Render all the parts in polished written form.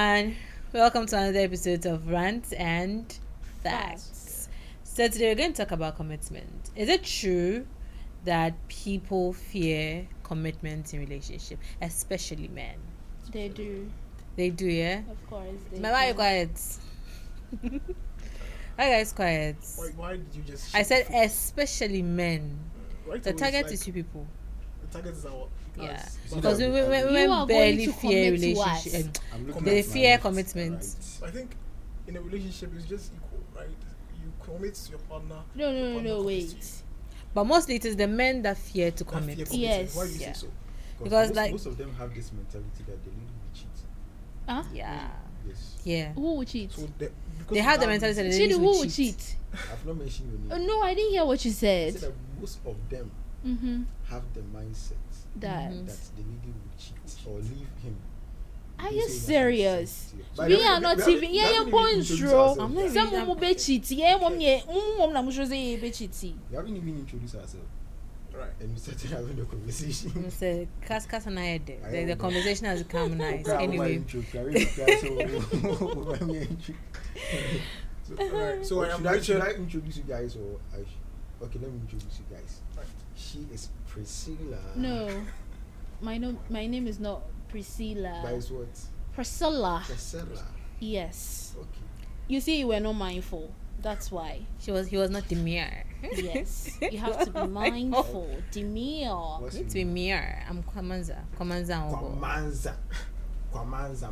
everyone. Welcome to another episode of Rants and Facts. So today we're going to talk about commitment. Is it true that people fear commitment in relationship, especially men? They do. They do, yeah? Of course. Why are you quiet? Why are you guys quiet? Why did you just... I said especially men. Right, The target is you people. The target is our... Yeah. Because Women barely fear relationship. They fear commitment. Right. I think in a relationship it's just equal, right? You commit to your partner. No, wait. But mostly it is the men that fear to commit. Yes. Why do you Yeah. say so? Because like most of them have this mentality that they need to cheat. Huh? Yeah. Yes. Yeah. Who would cheat? So because They have the mentality that they Cheat, need who to would cheat. cheat? I've not mentioned your name. No, I didn't hear what you I said. said that most of them Mm-hmm. have the mindset That. Mhm. that the lady will cheat or leave him. Are They you say serious? But We they are haven't- not they haven't- even. they Yeah, haven't you're even going introduced through. ourselves. I'm not Some even- will be cheat. Yeah, mom, I'm sure they be cheat. We haven't even introduced ourselves. Right. And we started having the conversation. Mr. Kas and I had the conversation has become nice. Grab my Anyway, intro, carry the class, so- my intro. Alright, so I am should I Richard. introduce you guys or I okay, let me introduce you guys. Right. She is Priscilla. No, my name is not Priscilla. But it's what? Priscilla. Priscilla. Yes. Okay. You see, you were not mindful. That's why. he was not demure. Yes. You have to be mindful. Demure. What's Need to your be mere. I'm Kwamanza. Ogo. Kwamanza,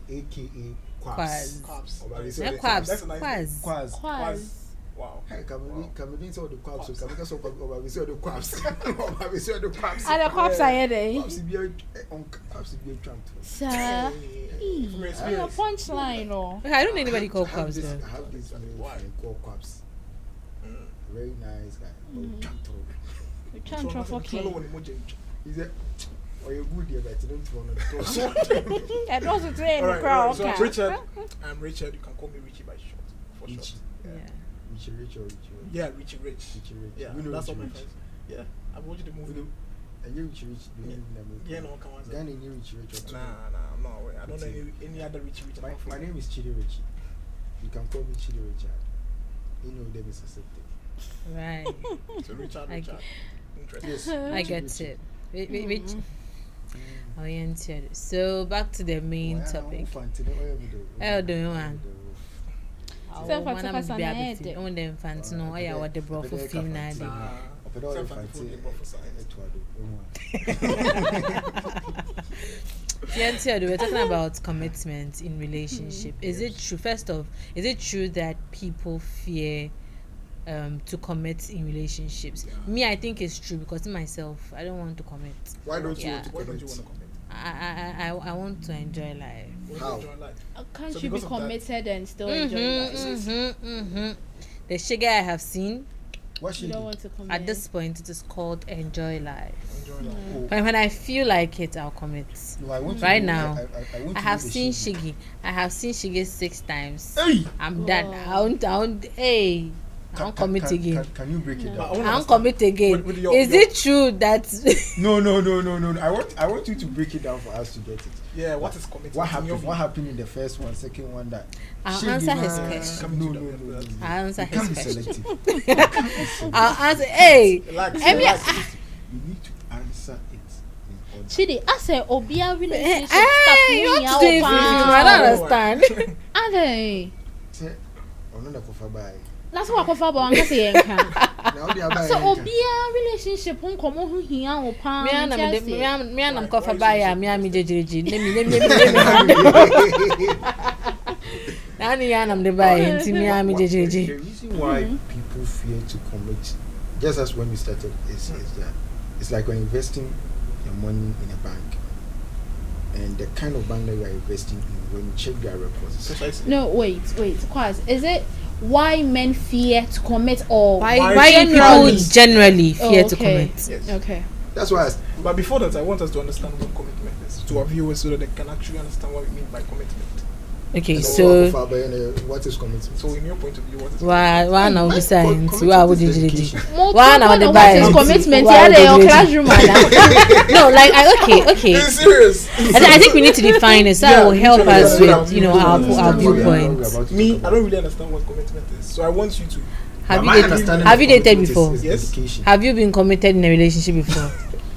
aka Kwaz. Cops. Not Kwabs. That's a nice Kwaz. Quaz. Wow. Hey, can we say all the quabs? So can we say all the quabs? We say all the quabs. Are the cops are there? Quabs be on quabs be tramped. Sir. From Your experience. punchline, or Okay, I don't know anybody called I have Kwabs this- though. I have this male friend called Quabs. Very nice guy. Mm. Tramped. you can't try fucking. He said, "Oh, you're good here, but you don't want to." I don't want to say in the Alright, crowd. so I'm okay. Richard. I'm Richard. You can call me Richie by short. For Richie. short. Yeah. Richie. Yeah, Richie Rich. Richie. Yeah, You know that's all Richie my Rich. friends. Yeah, I've watched the movie. And you Richie. Do you know Yeah, no, come on. Ghana knew Richie. Nah, I'm not aware. I don't know any other Richie Rich. My name is Chidi Richie. You can call me Chidi Richard. You know them is accepted. Right. So Richard. I Interesting. Yes. I Richie, get Richie. it. Which oriented. So back to the main Why topic. I'm fancy, what you do? How do you want? Sɛ mfa te kasa na ɛyɛ dɛ. On the infant no, I what the bro for film na dey. Nah. Ọpẹdẹ ọyẹ Some fancy people dey prophesy. Yeah, we're talking about commitment in relationship. Is it true? First off, is it true that people fear to commit in relationships? Me, I think it's true because myself, I don't want to commit. Why don't you Yeah. want to Why don't you commit? want to commit? I want to enjoy life. Why How? don't you enjoy life? Can't So you be because of that- committed and still enjoy life? The sugar I have seen What she You don't do? want to commit. at this point, it is called enjoy life. Enjoy life. Oh, When I feel like it, I'll commit. no, I want to Right do- now, I want I to have do the seen shit. Shiggy. I have seen Shiggy 6 times. Hey! I'm done. Wow. I won't. Hey, I won't commit again. Can you break it But down? I wanna I won't understand. commit again. With your- Is your- it true that? No. I want you to break it down for us to get it. Yeah, what is commitment? What in your happened? view? What happened in the first one, second one? That I'll Shit, answer his man. question. No. I'll answer You can't his be question. selective. I'll answer. Hey, Relax. Every- Relax. You need to answer it in order. Chidi, I say Obia relationship hey, you want to do it? I don't understand. Ade. Say, ono na kofa bai. That's what I call for say yenka. Na odi abai. So Obia relationship ho komo ho hia o pa. Me and I'm coffee Why buy is ya. it Me and me jejeje. Let me. Nani ya nam de buy. Inti me and me The jejeje. reason why people fear to commit, just as when we started, is that it's like you're investing your money in a bank, and the kind of bank that you are investing in, when you check their records, Precisely. No, wait. Quaz, is it why men fear to commit or Why people generally fear to okay. commit? Yes. Okay. that's why. But before that, I want us to understand what commitment is to our viewers so that they can actually understand what we mean by commitment. Okay, So, so what is commitment? So in your point of view, what is why now be science? Why would you do it? More Why now the what is bias? commitment? Why Yeah, would they you your do it? classroom, madam. No, like okay. Are you serious? I think we need to define it so Yeah, it will we help need to us understand with our what viewpoints. Me, I don't really understand what commitment is. So I want you to. Have you dated before? Yes. Have you been committed in a relationship before?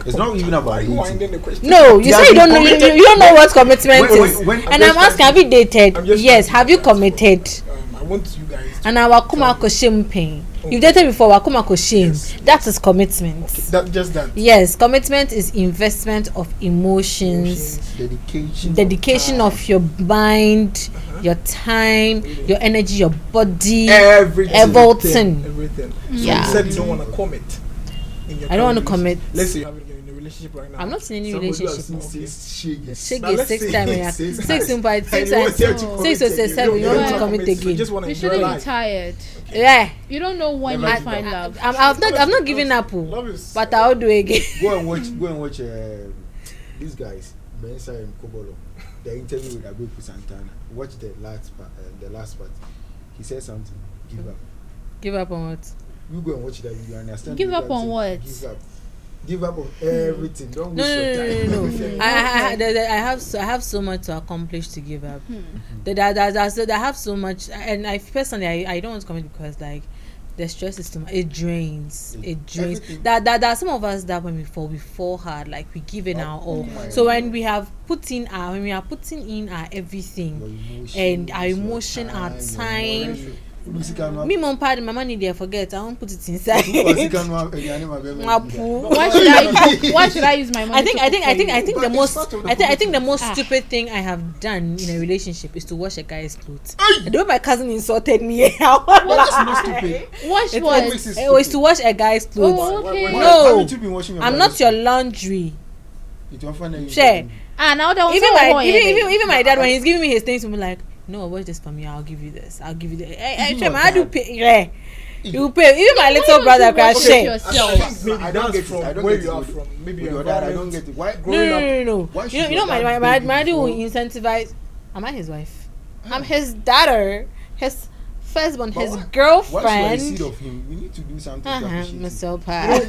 It's not even about Why are you dating. winding the question? No, you You say have you don't been know. committed. You don't know what commitment is. When- And I'm asking, have you dated? I'm just Yes. trying Have to you figure out committed? I want you guys to. And our kuma koshim pain. You've dated before. Wakuma koshim. Yes. That is commitment. That. Yes, commitment is investment of emotions, dedication of your mind, your time, your energy, your body, Everything. Everything. So Yeah. you said you don't want to commit. In your I don't want to current commit. relationship. Let's say you're in a relationship right now. I'm not in any Somebody relationship. has seen Shake Now it let's 6 say- times. Yeah. Six 6 times. in part And 6 you want and to six or commit seven. You don't want to wanna commit so you again? just want to You enjoy shouldn't be life. tired. Yeah. You don't know when Never you give find up. love. I've not given up. Love is. But I'll do it again. Go and watch these guys, Mensa and Kobolo. The interview with Abuku Santana. Watch the last part. He said something. Give up. Give up on what? You go and watch that. You understand? Give what up I'm on saying? what? Give up on everything. Don't No, waste your time. no. I have so much to accomplish to give up. I have so much, and I personally I don't want to commit because like the stress is too much. It drains. Everything. That are some of us that when we fall hard, like we give it our all. my So God. when we are putting in our everything, and our emotion, our time. Me mom pad my money there forget. I won't put it inside. Why should I use my money? I think But the it's most part of the I think the most Ah. stupid thing I have done in a relationship is to wash a guy's clothes. The way my cousin insulted me, That's not stupid. Wash it what? was to wash a guy's clothes. Oh, okay. No. Haven't you been washing your I'm brother's not your clothes? laundry. It won't find you. Share. Now that Even my dad when he's giving me his things, he'll be like, "No, watch this for me. I'll give you this. I'll give you this." Even Share, your I do dad. pay. Yeah. You pay. Even my little brother crash wash share. yourself? Maybe I don't that's get it. from I don't where get you it are with- from. Maybe with your your dad, I environment. don't get it. Why? Growing up. No. Why should You know your my dad beg dad you will before- incentivize. Am I his wife? I'm his daughter. His firstborn. But His Once you are a girlfriend. seed of him, you need to do something to appreciate him. Mr. You Pa. know,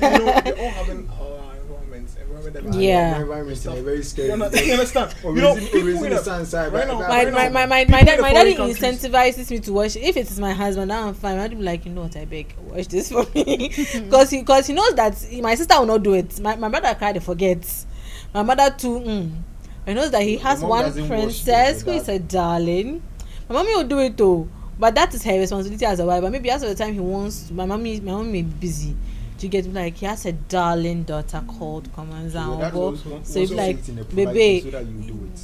they all have an environment that Yeah. My environment is very You scary. understand? Or You know, raising- people raising in the a- sun side, right but- now- but- right now, My people in the daddy foreign countries- incentivizes me to wash. If it is my husband, I'm fine. I'd be like, you know what, I beg, wash this for me, because he knows that my sister will not do it. My brother cried, forgets. My mother too. He knows that he Your has mom one doesn't wash princess your who is dad. a darling. My mommy will do it too, but that is her responsibility as a wife. But maybe as of the time he wants, my mommy may be busy. To get like he has a darling daughter called Kamanza. So if like baby, so that you do it.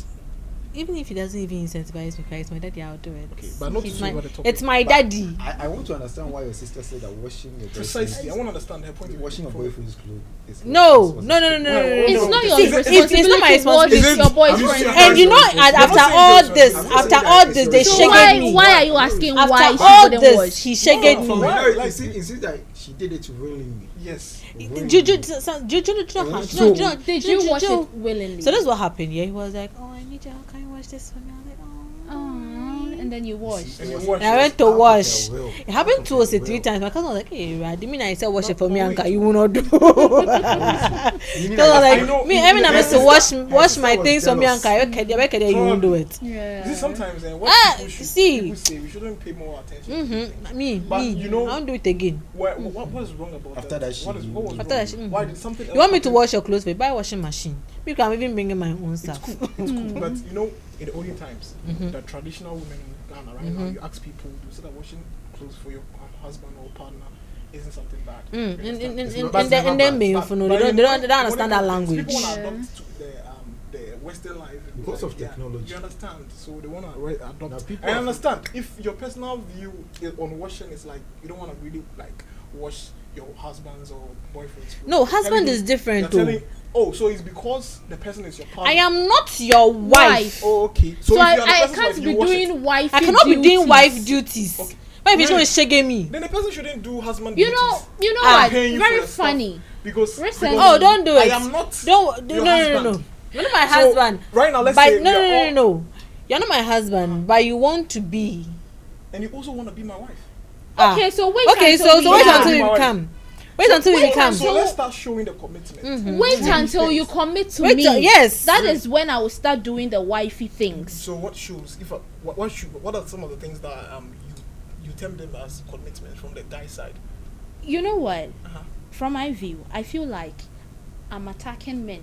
even if he doesn't even incentivize me, it's my daddy, I'll do it. Okay, but not He's to my, over the topic. it's my daddy. I want to understand why your sister said that washing your Precisely. I want to understand her point. of view. washing your boyfriend's clothes is No. It's No, not your See, it's responsibility not my to wash responsibility. your boy's I'm just friend. saying- And you know, I'm not after saying all this, this, I'm just after saying all that this, it's they your So shagged why me. are you asking After why all she wouldn't this, wash? he shagged No, me. no, Right, like- it seems that she did it willingly. Yes. Did you wash it willingly? So that's what happened. Yeah, he was like, "Oh, I need you. Can you wash this for me?" I was like, "Oh." And then you washed. And you wash And I went to Out of wash. their will. It happened Out to of us their 3 will. times. My cousin was like, "Hey, I didn't mean I said wash it for me, No, Anka. wait. You will not do." You mean Because I was like- I know, like, me, you- I mean, I'm your supposed to sister- wash your my sister things was for me, jealous. Anka. You won't do it. Yeah. See, sometimes what Ah, people should see. people say we shouldn't pay more attention. to things. Me, But you know- I won't do it again. What was wrong about After that she- What was After wrong? that she- Why did something You want me else to happen? wash your clothes? Buy a washing machine. You can even bring in my own It's stuff. cool. It's cool. But you know, in the olden times, the traditional women in Ghana, right now, you ask people, you say that washing clothes for your husband or partner isn't something bad. You understand? It's not- And then but- they but don't in understand that modern language. People want to Yeah. adopt to the Western life Because of yeah, technology. You understand? So they want to Now adopt. people I are- understand. If your personal view on washing is like you don't want to really like wash your husband's or boyfriend's clothes. No, You're husband telling is me- different you're too. telling- Oh, so it's because the person is your partner. I am not your wife. Oh, okay. So if I you're the person's can't wife, be you wash it. doing wife. I cannot be doing wife duties. Okay. Why if he's Right. going to shake me? Then the person shouldn't do husband You duties. know Ah. what? Paying you for Very your stuff. funny. Because Recently- Oh, don't do it. I am not. Don't. your No. husband. You're not my So, husband. right now, let's But say no. we are all- You're not my husband, but you want to be. And you also want to be my wife. Okay, so wait. Okay, until so wait until Yeah. we become. Wait until we become. So let's start showing the commitment. Wait until you commit to me. Yes. That is when I will start doing the wifey things. So what shows? What are some of the things that you term them as commitment from the guy side? You know what? Uh-huh. From my view, I feel like I'm attacking men.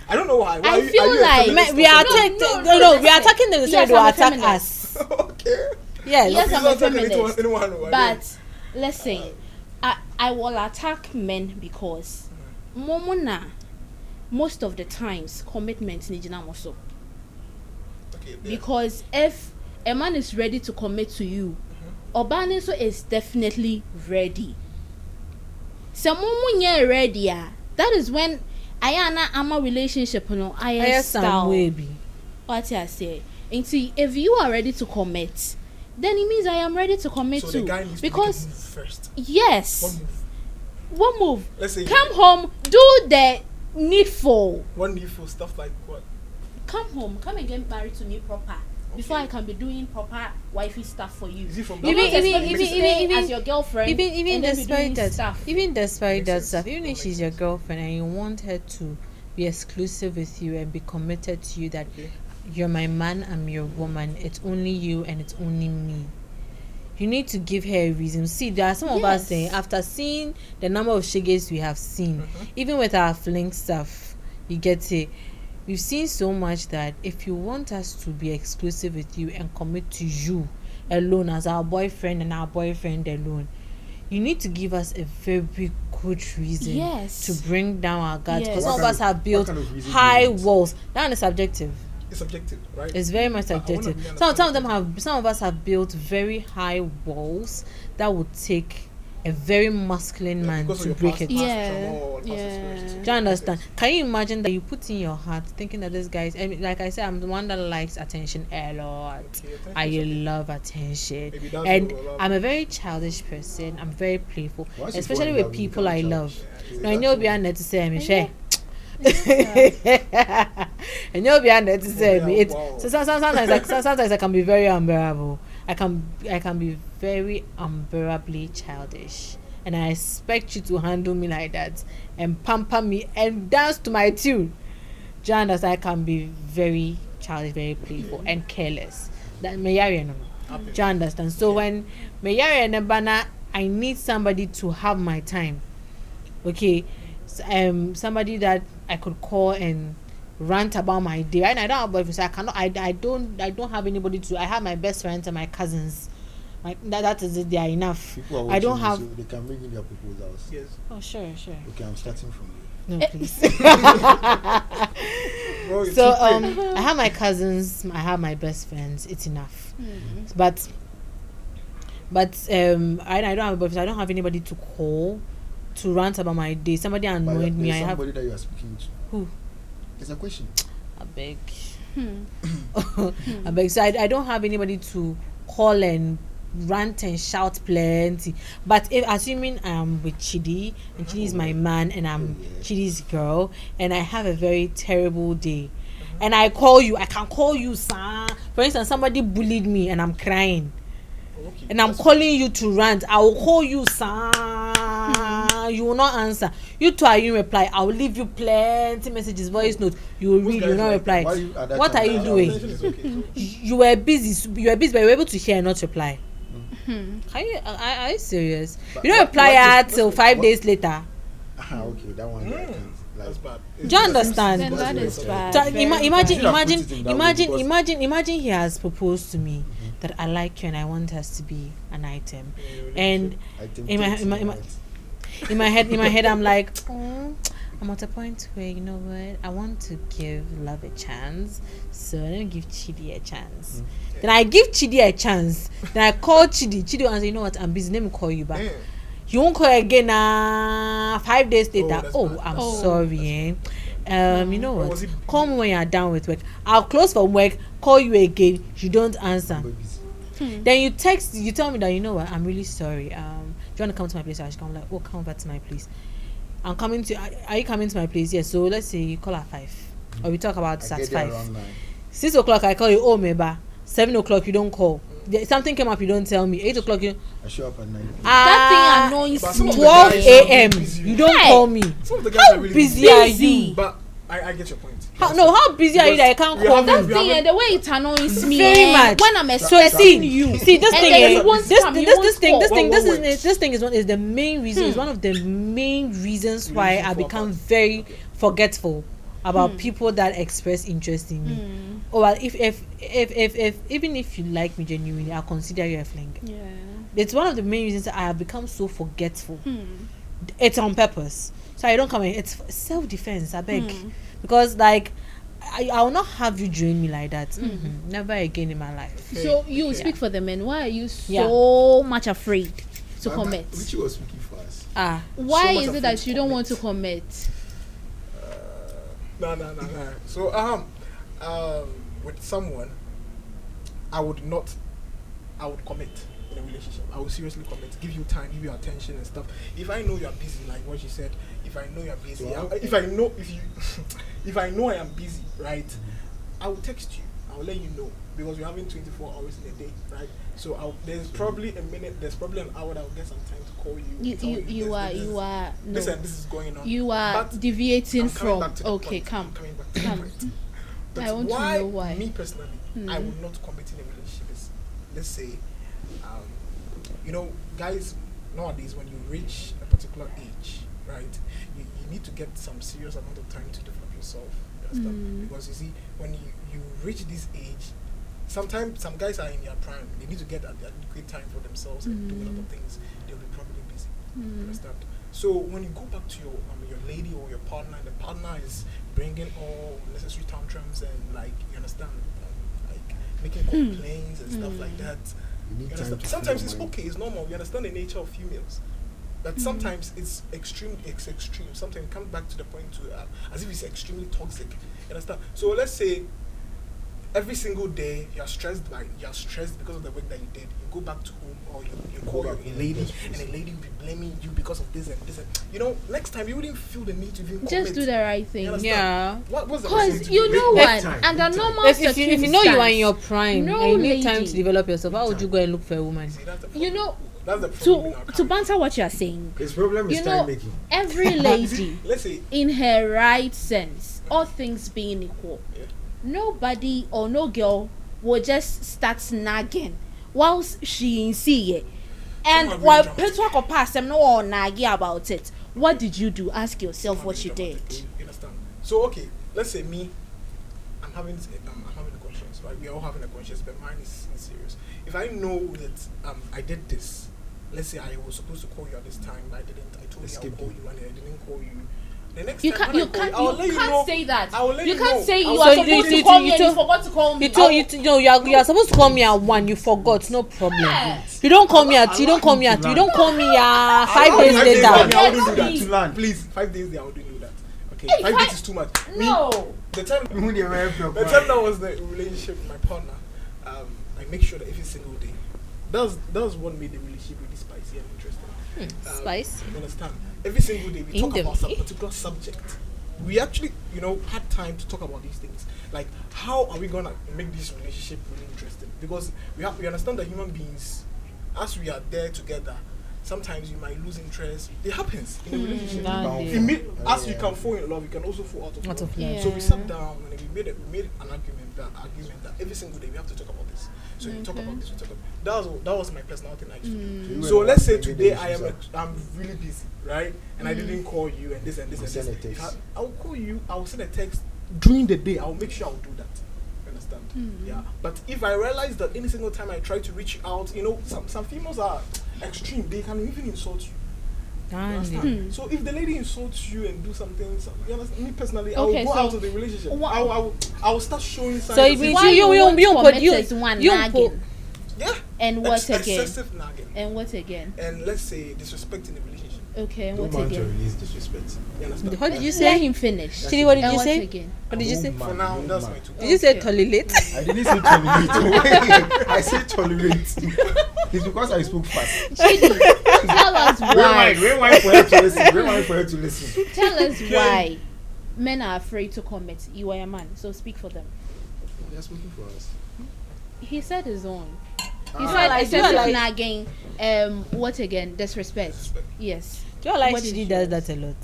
I don't know why. I feel like We are no, we are attacking them. Yes, They will I'm a attack feminist. us. Okay. Yes. Yes, He's I'm a not attacking feminist. anyone, But listen, I will attack men because momona most of the times commitment ni jina moso. Okay. Yeah. Because if a man is ready to commit to you, Obaniso is definitely ready. Someone ready, that is when I'm a relationship, I style. What I say. And see, if you are ready to commit, then it means I am ready to commit So too. the guy needs Because to make a move first. yes, One move. one move. Let's say Come home, do the needful. one needful stuff like what? Come home, come and get married to me proper. Before I can be doing proper wifey stuff for you. Is it from You that? don't Even- expect me to stay as your girlfriend. Even and then be despite doing that, stuff. even despite that Makes stuff, sense. even if That she's makes your sense. girlfriend and you want her to be exclusive with you and be committed to you, that Okay. you're my man, I'm your woman, it's only you and it's only me. You need to give her a reason. See, there are some of us Yes. saying, after seeing the number of shiggers we have seen, even with our fling stuff, you get it. We've seen so much that if you want us to be exclusive with you and commit to you alone as our boyfriend and our boyfriend alone, you need to give us a very good reason Yes. to bring down our guards. Yes. Because some What of kind us of- have what built kind of reason do you high want? walls. That is subjective. It's subjective, right? It's very much I wanna subjective. really Some of understand them have. Some of us have built very high walls that would take a very masculine man because of to your break past- it. past Yeah, trauma or past yeah. experiences. Do you understand? Can you imagine that you put in your heart thinking that this guy's, I mean, like I said, I'm the one that likes attention a lot. Okay, attention I is okay. love attention. Maybe that's And what we're I'm a very childish person. I'm very playful, Once you especially fall in with love, you people become I childish. love. Yeah, No, I know behind that to say me share. Yeah. I know behind that to say Oh, me. yeah, It's wow. so sometimes I can be very unbearable. I can be very unbearably childish. And I expect you to handle me like that and pamper me and dance to my tune. Do you understand? I can be very childish, very playful and careless. That me yari no. Happy. Do you understand? So when me yari and bana, I need somebody to have my time. Okay, somebody that I could call and rant about my day. And I don't have boyfriend, so I cannot. I don't have anybody to. I have my best friends and my cousins. Like that is it. They are enough. People are I don't watching have. you, so they can bring in their proposals. Yes. Oh sure. Okay, I'm starting from you. No, please. Bro, you're So too quick. I have my cousins, I have my best friends. It's enough. But I don't have a boyfriend. I don't have anybody to call to rant about my day. Somebody But annoyed me. I there's have somebody that you are speaking to. who? It's a question. I beg. I beg. So I don't have anybody to call and rant and shout plenty. But if assuming I'm with Chidi and Chidi is my man and I'm Chidi's girl and I have a very terrible day and I call you, I can call you, sir. For instance, somebody bullied me and I'm crying Okay, and I'm that's- calling you to rant. I will call you, sir. You will not answer. You too, you reply. I will leave you plenty messages, voice note. You will Most read. guys You will not like reply. Why you at that What time are you now? doing? Attention is okay. So- You were busy, but you were able to hear and not reply. Are you serious? But You don't what- reply what her is- till what- 5 what- days later. Okay, that one I can't. That's Like, bad. Do you understand? Then that is bad. So, Very imagine, bad. You should have put it in that way because- imagine he has proposed to me that I like you and I want us to be an item. And I think in my- that's in my- in my- right. in my head, I'm like, oh, I'm at a point where, you know what, I want to give love a chance, so let me give Chidi a chance. Then I give Chidi a chance. Then I call Chidi. Chidi will answer, you know what, I'm busy. Let me call you back. Damn. You won't call again. 5 days later. that's Oh, bad. I'm Oh. sorry. You know Or what? was it- Call me when you're done with work. I'll close from work. Call you again. You don't answer. Babies. Then you text. You tell me that, you know what, I'm really sorry. Do you want to come to my place? I should come. Like, oh, come over to my place. I'm coming to. Are you coming to my place? Yes. So let's say you call at 5, or we talk about this I at get there 5. around 9. 6 o'clock I call you, oh meba. 7 o'clock you don't call. Something came up, you don't tell me. 8 o'clock you. I show up at 9. That thing annoys me. 12 a.m. You don't call me. Some of the guys are really busy are you? But I get your point. How busy are you that I can't call That me? thing, the way it annoys me very much. when I'm So expecting you. See, this And thing then is you won't come, you won't call. this thing is the main reason. Is one of the main reasons why I become very forgetful about people that express interest in me. Or if even if you like me genuinely, I'll consider you a fling. Yeah. It's one of the main reasons I have become so forgetful. It's on purpose. So I don't come in. It's self-defense. I beg, because like I will not have you drain me like that. Never again in my life. So you speak for the men. Why are you so much afraid to commit? Which was speaking for us. Why So is much it that afraid you to don't commit. want to commit? No. So with someone, I would commit in a relationship. I would seriously commit, give you time, give you attention and stuff. If I know you're busy, like what she said, if I know you're busy, if I know I am busy, right, I will text you. I will let you know, because we're having 24 hours in a day, right? So there's probably a minute, there's probably an hour that I'll get some time to call you. You are no. This and this is going on. You are But deviating I'm coming from. back to the Okay, point. come. I'm coming back to the point. But I want to know why. Me personally, I would not commit in a relationship. Is, let's say, guys nowadays, when you reach a particular age, right, you need to get some serious amount of time to develop yourself. You understand? Because you see, when you reach this age, sometimes some guys are in their prime. They need to get adequate time for themselves and do a lot of things. They'll be probably busy. You understand? So when you go back to your lady or your partner, and the partner is bringing all necessary tantrums and, like, you understand, like making complaints and stuff like that. You need time to Sometimes feel it's mind. okay, it's normal. We understand the nature of females. But sometimes it's extreme. Sometimes it comes back to the point to as if it's extremely toxic. You understand? So let's say every single day you're stressed because of the work that you did. You go back to home, or you call your lady, and the lady will be blaming you because of this and this. And, next time you wouldn't feel the need to even commit. Just do the right You thing. understand? Yeah. What's the best Because thing you to do? know Make what, time, under make time. normal If you know you are in your prime No and you need time lady. to develop yourself, why would you go and look for a woman? See, that's the You problem. know, That's the problem in our to country. banter what you are saying, His problem is you time know, making. every lady, Let's say in her right sense, all things being equal, Yeah. nobody or no girl will just start nagging whilst she in see it. And Some are while very people talk past them, no one nagging about it. What did you do? Ask yourself what you did. You understand? So okay, let's say me, I'm having a conscience, right? We're all having a conscience, but mine is serious. If I know that I did this, let's say I was supposed to call you at this time, but I didn't. I told you I'll call you and I didn't call you. The next You time can't. when I call I'll let you know. Say that. I will let You you can't know. say I you will are So supposed you to call me and you told- forgot to call me. You are supposed to call me at 1. You forgot. No problem. Yes. You don't call me at. You don't call me at. You don't call me 5 days Five later. I wouldn't do Please. that. To land. Please, 5 days there, I wouldn't do that. Okay, Hey, 5 days is too much. No. The time Who they were The time that was the relationship with my partner, I make sure that every single day, that was what made the relationship really spicy and interesting. Spice. You understand? Every single day we talk Indomie. about some particular subject. We actually, had time to talk about these things. Like, how are we gonna make this relationship really interesting? Because we understand that human beings, as we are there together, sometimes you might lose interest. It happens in a relationship. As you can fall in love, you can also fall out of love. Yeah. So we sat down and we made an argument that every single day we have to talk about this. So you talk about this, we talk about that was my personal thing I used to do. So let's say today I'm really busy, right? And I didn't call you and this and this and Send a this. text. I'll call you, I'll send a text during the day. I'll make sure I'll do that. You understand? Yeah. But if I realize that any single time I try to reach out, some females are extreme. They can even insult you. You understand? So if the lady insults you and do something, you understand? Me personally, I will Okay, go so out of the relationship. I will start showing signs. So it of means Why you won't commit is one nagging. yeah. And what again? Excessive nagging. And what again? And let's say disrespect in the relationship. Okay, and Don't what mind to again? release disrespect. You understand? What did you Let say? him finish. Chidi, what did And you what say? again? What did you say? For now, that's my two. Did you say Okay. tolerate? I didn't say tolerate. I said tolerate. It's because I spoke fast. Chidi, tell us why. Rewind for her to listen. Rewind for her to listen. Tell us why men are afraid to commit. You are a man, so speak for them. They're speaking for us. He said his own. He Ah. said Like, excessive like- nagging. What again? Disrespect. Yes. Do you like What did she she does do? that a lot?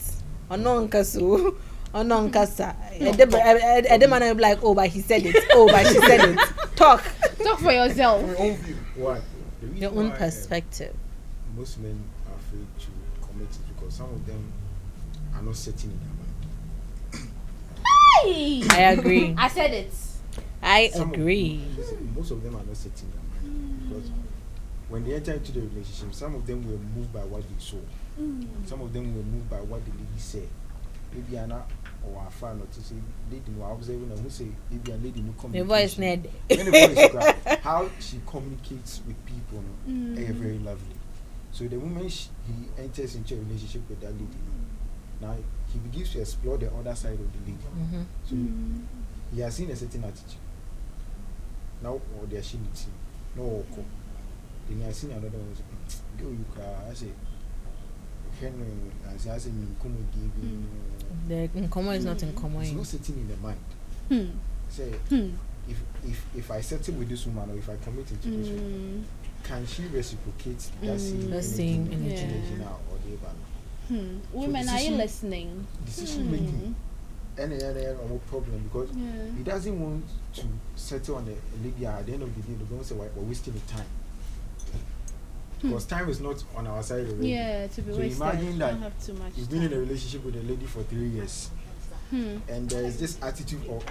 Ononkasu. Ononkasa. A man will be like, oh, but he said it. Oh, but she said it. Talk. Talk for yourself. From your own view. Why? The reason Your own why, perspective. most men are afraid to commit is because some of them are not certain in their mind. Hey! I agree. I said it. I Some of- agree. most of them are not certain in their mind because when they enter into the relationship, some of them were moved by what they saw. Some of them were moved by what the lady said. Maybe Anna or a fan or to say, lady, no, I was even who say, maybe a lady who The voice communication. need. When the voice crack, how she communicates with people, very lovely. So the moment he enters into a relationship with that lady, now he begins to explore the other side of the lady. Mm-hmm. So he has seen a certain attitude. Now, or they are showing it. No, then he has seen another one. Go, you cry. I say, I say, The incommon is not it's incommon. not sitting in the mind. Say, if I settle with this woman or if I commit into this woman, can she reciprocate that same energy now or the other? Women, are you listening? Decision making. Any no problem because he doesn't want to settle on a lady at the end of the day. They're going to say we're wasting the time because time is not on our side already. Yeah, to be So wasted. imagine that Don't have too much you've been in a time. relationship with a lady for 3 years, and there is this attitude of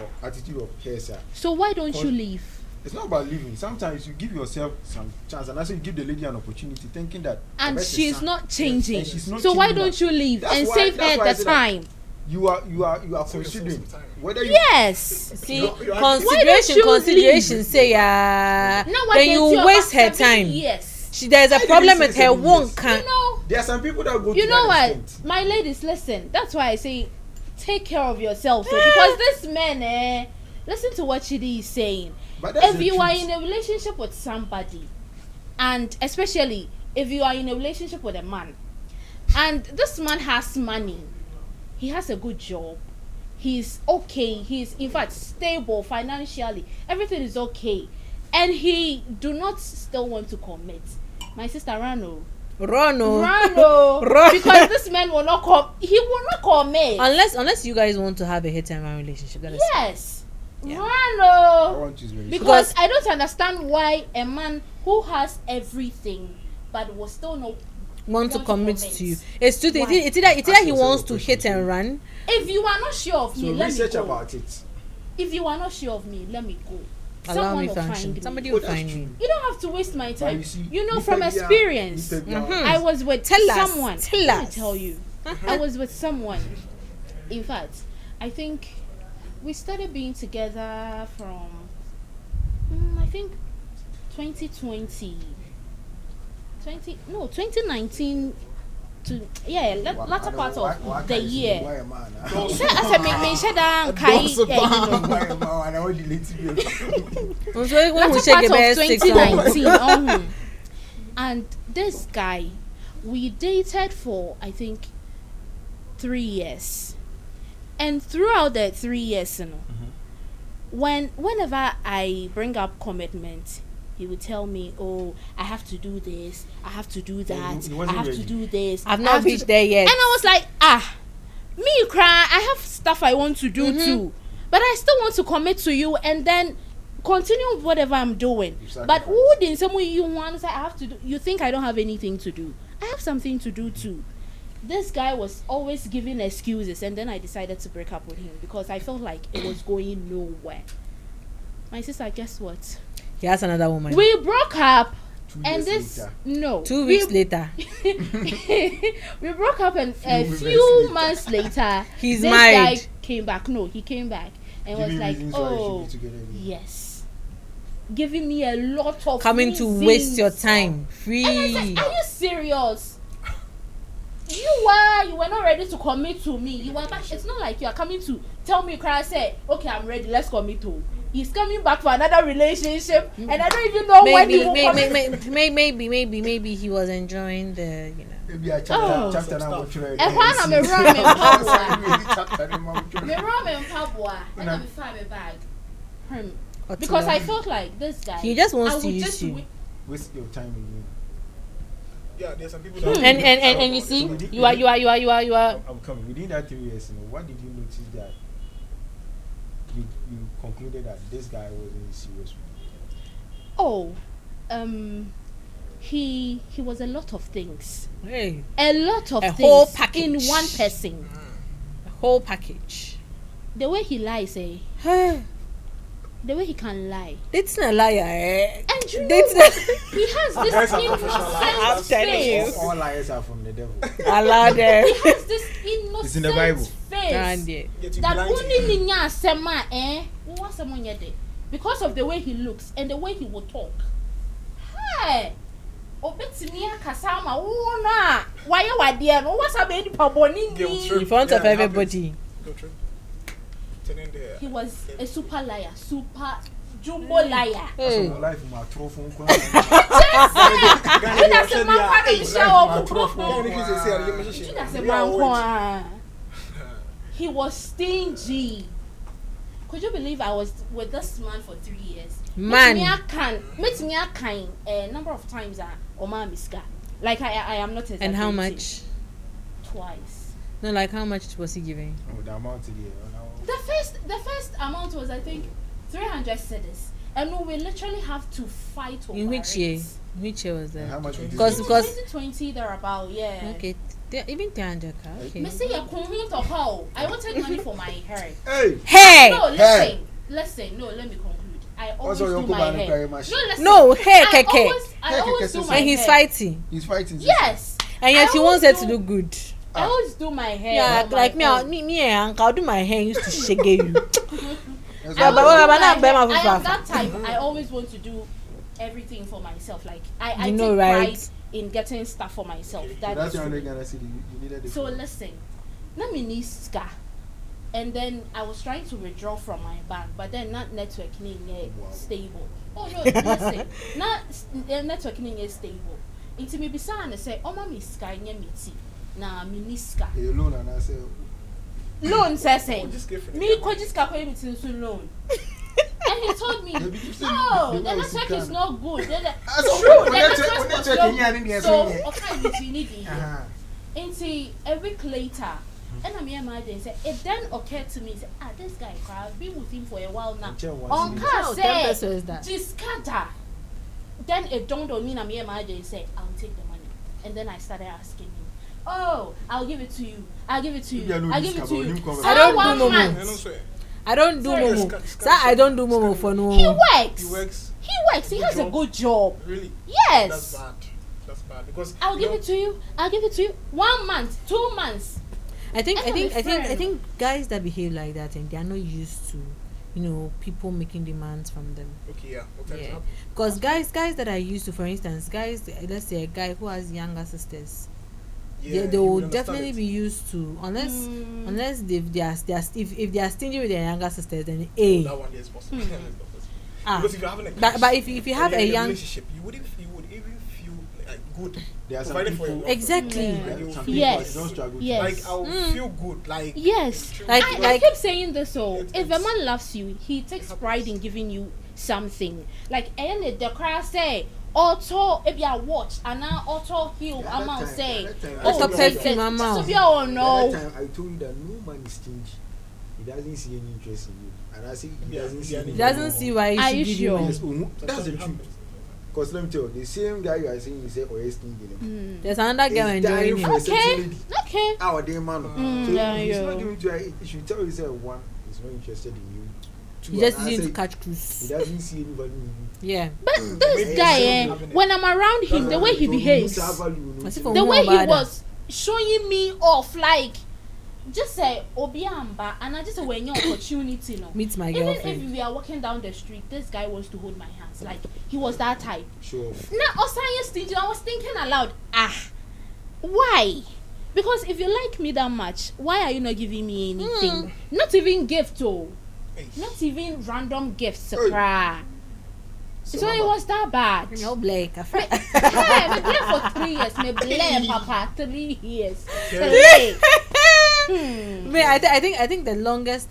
care, sir. So why don't you Because- leave? It's not about leaving. Sometimes you give yourself some chance, and also you give the lady an opportunity, thinking that And the rest is she's some- not changing. and she's not So why changing don't that. you leave That's and why- save that's her why I the said that time? You are Save considering yourself some time. whether you Yes. See, You are- Why don't you consideration. Say Now what then they you do waste her about 7 time. years. There's a Why did problem you say with her 7 won't years? can. You know. There are some people that go You to know that what, extent. my ladies, listen. That's why I say, take care of yourself. So because this man, listen to what Chidi is saying. But that's If the you are truth. in a relationship with somebody, and especially if you are in a relationship with a man, and this man has money, he has a good job, he's okay, he's in fact stable financially, everything is okay, and he do not still want to commit, my sister Rano, Run. because this man will not he will not commit Unless you guys want to have a hit and run relationship. That is yes. Yeah. I Rano, want to use very because Because- I don't understand why a man who has everything but will still not want to commit commit. to you. It's two things. Why? It's either Ask he yourself wants a to question, hit and too. run. if you are not sure of me, So let me research go. about it. If you are not sure of me, let me go. Allow Someone me will function. find Somebody me. will Oh, that's find me. true. You don't have to waste my But time. you see, You know Nipa from bia- experience. Nipa bia- Mhm. I was with Tell us. someone. Tell Let me us. tell you. I was with someone. In fact, I think we started being together from I think 2020. 2019 to latter part of the year. Sɛ asɛ mehyɛ daa nkae ɛyi no. When we Latter shake part it, of best 2019. And this guy, we dated for I think 3 years, and throughout the 3 years, you know, whenever I bring up commitment, he would tell me, "Oh, I have to do this, I have to do that, he I wasn't have to ready. do this." I've I not have to reached do-" there yet. And I was like, me cry. I have stuff I want to do too, but I still want to commit to you and then continue with whatever I'm doing. Exactly. But who did some way you want to say I have to do? You think I don't have anything to do? I have something to do too. This guy was always giving excuses, and then I decided to break up with him because I felt like it was going nowhere. My sister, guess what? He has another woman. We broke up, 2 and years this later. no 2 weeks later, we broke up, and a Few few months months later, He's this married. guy came back. No, he came back and Give was me like, reasons why you should "Oh, be together again. yes," giving me a lot of coming to waste your reasons. time. And I Free. said, "Are you serious? You were not ready to commit to me. You were back. It's not like you are coming to tell me, cry, say, okay, I'm ready. Let's commit to." He's coming back for another relationship, and I don't even know when he will commit. Maybe he was enjoying the, you know. Maybe I Oh. chapter now what you're And when I'm a ready. rum and pabwa, Chapter now what you're me ready. rum and pabwa, and Una- I'm fine bag. because I felt like this guy. He just wants I to would use just you. Waste your time with me. Yeah, there's some people that And you see, you are. I'm coming. Within that 3 years, what did you notice that you concluded that this guy wasn't serious with you? Oh, he was a lot of things. Hey, A lot of A things whole package. in one person. a whole package. The way he lies, the way he can lie. It's not a liar, eh? And you know That's what? He has That's this a professional liar. I'm innocent telling you. face. All liars are from the devil. allow them. He has this innocent It's in the Bible. And face. yeah. That only ninya sema what someone yede. Because of the way he looks and the way he will talk. Hey, obetimi akasama wona waye wade no what's a baby paboni Guilt trip. In front of Yeah, it everybody. Go trip. Turning there. He was a super liar, super jumbo liar. Hey. So life my trophy. That's a man part of He was stingy. Could you believe I was with this man for 3 years? Man. Met me a kind a number of times Oma Miska. Like I am not And how exaggerating. much? Twice. No, like how much was he giving? Oh, the amount today. The first amount was I think 300 cedis. And we will literally have to fight over In which year? it. Which year was that? How much? Because 2020 thereabout, yeah. okay, even 300. Okay. Me say you couldn't of how I wanted money for my hair. Hey. Hey. No, listen. No, let me conclude. I always Also, do your my Kuba hair. and Machine. No, listen. No, hey, I keke. always do my And he's hair. fighting, He's fighting. Yes. and yet I he always wants her to do- do good. I always do my hair. Yeah, on my like me, own. me and uncle, I'll do my hair. Used to shake you. That's I but why- always do but my not hair. Bema I am Fufafa. that type. I always want to do everything for myself. Like I You take know, right? pride in getting stuff for myself. That's That the is only true. Ghana city you needed. So listen, let me need ska. And then I was trying to withdraw from my bank, but then not networking yet Wow. stable. Oh no, listen, networking is stable. Into me bisa and say, "Oh mama ska nye miti na miniska." Hey, alone and I say, Loan says Oh, just give it me again. ko jiska ko miti so loan. And he told me, They be keep saying "No, they the want network to is scan. not good." That's So, true. the When network network was in not here, and good. yes, So yeah. okay, you need it. Uh-huh. Until a week later, and I'm here, my day said, it then occurred to me, say, this guy, I've been with him for a while now. Chair once On in a car Oh, 10 say, pesos is that? discard. Then it dawned on me, I'm here, my day said, I'll take the money. And then I started asking him, oh, I'll give it to you. I'll give it to Maybe I you. know I'll this give it about to you. him coming. So I don't do one no more. I don't month, swear. I don't do Sorry, momo. scan- Sir, I don't do momo for no. he works. He works. He works. He Good has a job. good job. Really? Yes. That's bad. That's bad because I'll you give know, it to you. I'll give it to you. 1 month, 2 months. I think I'm a guys that behave like that and they are not used to, people making demands from them. Okay, yeah. What time Yeah, up? because guys that are used to, for instance, guys, let's say a guy who has younger sisters, Yeah, they you will would understand definitely it. be used to, unless Mm. if they are stingy with their younger sisters, then A. That one day is possible. Hmm. That is not possible. Ah. Because if you're having a But if you have you're a in young, relationship, you would even feel like good. There are some providing for your people. wife. exactly. Yeah. There are some Yes. people that don't struggle. to- Yes. Like I'll Mm. feel good. Like Yes. true. Like- I keep saying this. So It's- if a it's- man loves you, he takes pride in giving you something. Like and the crowd say, auto if you watch and now auto heal The other amount time- say, the other time- Stop take telling it. him amount. So be all The no. other time I told you that no man is stingy. He doesn't see any interest in you, and I say he Yeah, doesn't see. yeah, any He doesn't see why he Are should you give you sure? money. Yes, that's the truth. Because let me tell you, the same guy you are saying is a stingy. Mm. There's another girl He's enjoying dying him. for a certain Okay. lady. Okay. Our day man. Mm, So yeah, he's yeah. not giving to her. He should tell you, say one, he's not interested in you. Two, He just and I needs to say catch he cruise. doesn't see anybody in you. Yeah. But Maybe this he's guy, still having it. when I'm around him, the way he So behaves, you have value, you know. As if the way he Bada. was showing me off, like just say Obiamba, and I just say when your opportunity, no. Meet my Even girlfriend. if we are walking down the street, this guy wants to hold my hands. Like he was that type. Show off. Now, Osanya stingy, I was thinking aloud, why? Because if you like me that much, why are you not giving me anything? Not even gift, oh. Hey. Not even random gifts, Hey. surprise. So it was that bad. No, Blake. Yeah, me blame for 3 years. Me blame, Papa, 3 years. Yeah. Hmm. I think the longest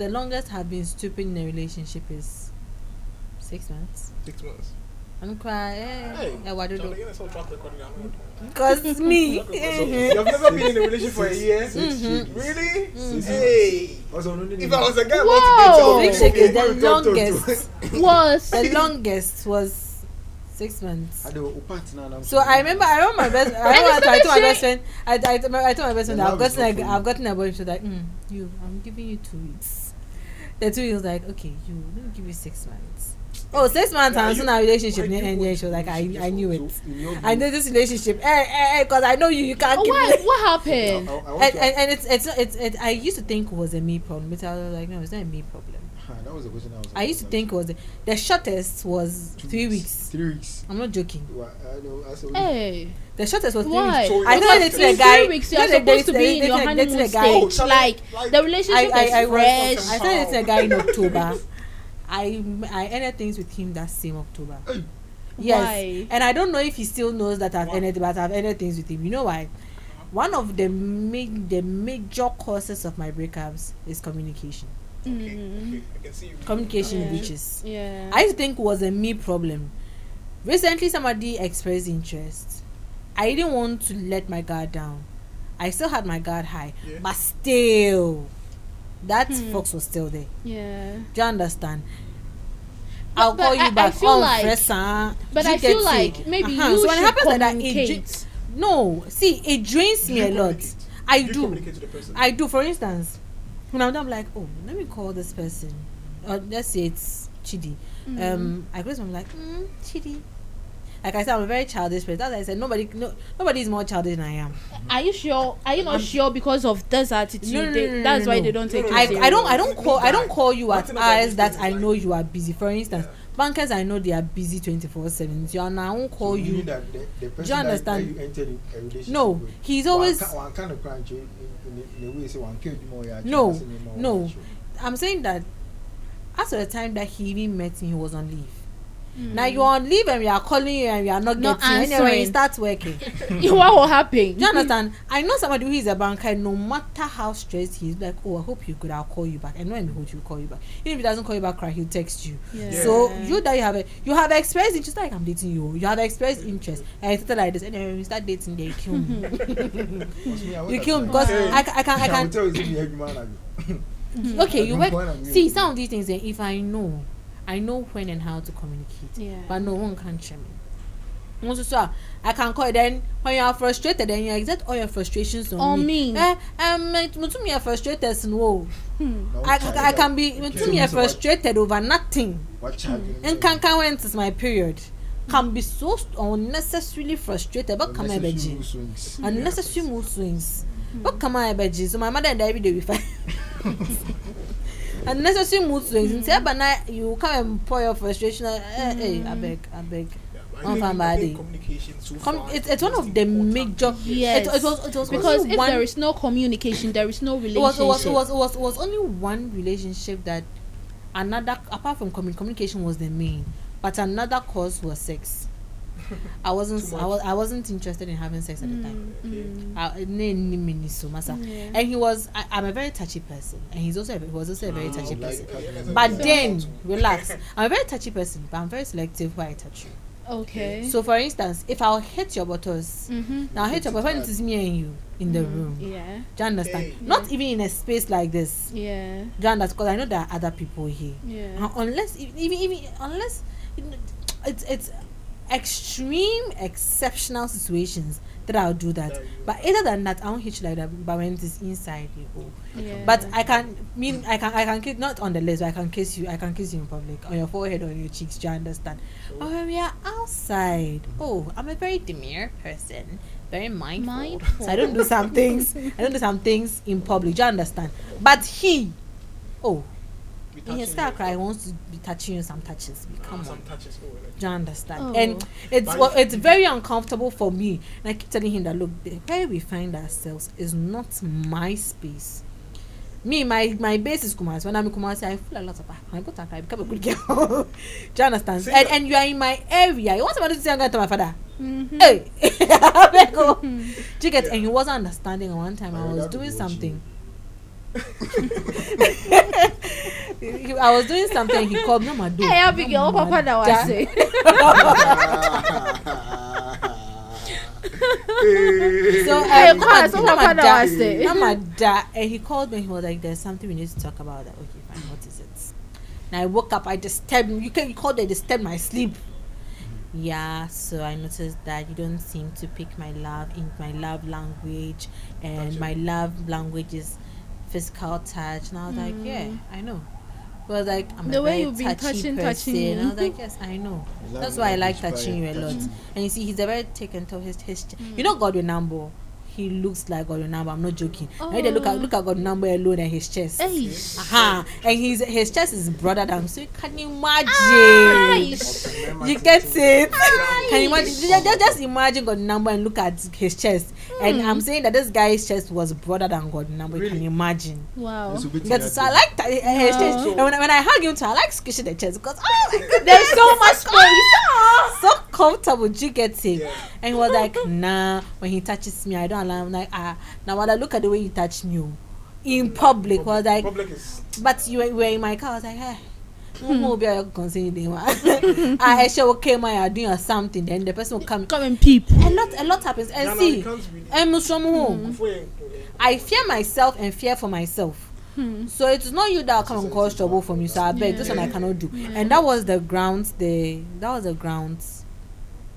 have been stupid in a relationship is 6 months. 6 months. I'm crying. Hey, What do John, you you're not so track record now. Because me. So, you've never been in a relationship for a year? Really? Hey. Also, no, If I was a guy, I Whoa. want to get Six to is the longest. Was The longest was 6 months. I do partner now. So I remember my best. I told my best friend. I told my best friend that I've gotten a boyfriend. She was like, I'm giving you 2 weeks. The 2 weeks was like, okay, let me give you 6 months. Oh, 6 months and soon our relationship ended. She was like, I knew it. I know this relationship. Because I know you can't keep why? it. What happened? And it's I used to think it was a me problem, but I was like, no, it's not a me problem. That was the question I used to think it was the shortest was 3 weeks. 3 weeks. I'm not joking. Hey, The shortest was 3 why? weeks. So I you're thought not it's a in guy. 3 weeks, you're supposed to be in your honeymoon stage. Like the relationship is fresh. I started dating a guy in October. I ended things with him that same October. Yes. Why? And I don't know if he still knows that I've ended, but I've ended things with him. You know why? One of the major causes of my breakups is communication. Okay. I can see you. Communication breaches. Yeah. I used to think it was a me problem. Recently, somebody expressed interest. I didn't want to let my guard down. I still had my guard high, but still, that fox was still there. Yeah. Do you understand? But I'll call you back. But I feel it? like maybe So you when it should happens like that, communicate. no, see, it drains me a lot. Communicate. I You do. communicate to the person. I do. For instance, when I'm like, oh, let me call this person. Let's say it's Chidi. I close. I'm like, Chidi. Like I said, I'm a very childish person. That's why I said nobody is more childish than I am. Are you sure? Are you not sure because of this attitude? That's why they don't take you I serious. I don't call you at Nothing about hours these that things I like- know you are busy. For instance, bankers I know they are busy 24/7. So I won't call you. That the person Do you understand? that you entered in a relationship No, with, he's always one kind of crunch in a way say one killed more. No. I'm saying that after the time that he even met me, he was on leave. Now you're on leave and we are calling you and we are not Not getting you. Anyway, answering. it starts working. What will happen? Do you understand? I know somebody who is a banker, no matter how stressed he's like, oh, I hope you're good, I'll call you back. And when behold, he'll call you back. Even if he doesn't call you back, cry, he'll text you. Yeah. So you have expressed interest, like I'm dating you. You have expressed interest. And I started like this. Anyway, when we start dating, they kill me. You kill me because Wow. I can. tell you Okay, you work. Point See, some of these things, if I know when and how to communicate. Yeah. But no one can share me. Also, so I can call. Then when you are frustrated, then you exert all your frustrations on me. Me. Me are frustrated. No, I can be. Me are frustrated over nothing. And can when it's my period. Can be so unnecessarily frustrated. But come unnecessary mood swings. But come on, so my mother and every day we fight. Unnecessary mood swings. But you come and pour your frustration. Hey, I beg. I think communication so far It's one of the major. Yes. It was Because only if one, there is no communication, there is no it relationship. was only one relationship that another, apart from communication was the main, but another cause was sex. I wasn't interested in having sex at the time. And he was. I'm a very touchy person, and he was also a very touchy person. But then, relax. I'm a very touchy person, but I'm very selective where I touch you. Okay. So, for instance, if I'll hit your buttocks, now I'll hit your buttocks when it is me and you in the room. Yeah. Do you understand? Hey. Not even in a space like this. Yeah. Do you understand? Because I know there are other people here. Yeah. Unless it's extreme exceptional situations that I'll do that. But other than that, I won't hit you like that. But when it is inside you, Yeah. but I can kiss, not on the lips, but I can kiss you in public, on your forehead or on your cheeks. Do you understand? But when we are outside, I'm a very demure person, very mindful. So I don't do some things. In public. Do you understand? But he, in his car cry, he wants to be touching you some touches. Come on. Do you understand? And it's very uncomfortable for me. And I keep telling him that, look, where we find ourselves is not my space. Me, my base is Kumasi. When I'm in Kumasi, I feel a lot of I go to Accra, I become a good girl. Do you understand? And you are in my area. You want somebody to say I'm going to my father? Hey, you get? And he wasn't understanding. One time I was doing something. I was doing something. He called me. No, my door. Hey, Abigail, Papa, now I say. So and he called me. He was like, "There's something we need to talk about." That okay, fine. What is it? And I woke up. I disturbed him. You called it disturb my sleep. Yeah, so I noticed that you don't seem to pick my love in my love language, and my love language is physical touch. And I was like, yeah, I know. But I was like, I'm the a way very you've been touching person. And I was like, yes, I know. That's why I like touching you a lot. And you see, he's a very taken to his you know, Godwin Nambo. He looks like Godwin Nambo. I'm not joking. Now they look at Godwin Nambo alone and his chest. And his chest is broader than. So can you imagine? You get it? Can you imagine? Just imagine Godwin Nambo and look at his chest. And I'm saying that this guy's chest was broader than Godwin Nambo. Really? Can you imagine? Wow. So I like his chest. And when I hug him too, I like squishing the chest because there's so much space. So comfortable. You get it? Yeah. And he was like, nah. When he touches me, I don't. I'm like, now when I look at the way you touch me in public, I was like, but you were in my car. I was like, hey, who be a concerned? I shall okay, my doing something. Then the person will come and peep. A lot happens. And see, I'm from home. I fear myself and fear for myself. So it's not you that will come and cause trouble for me. So I beg, this one I cannot do. And that was the grounds.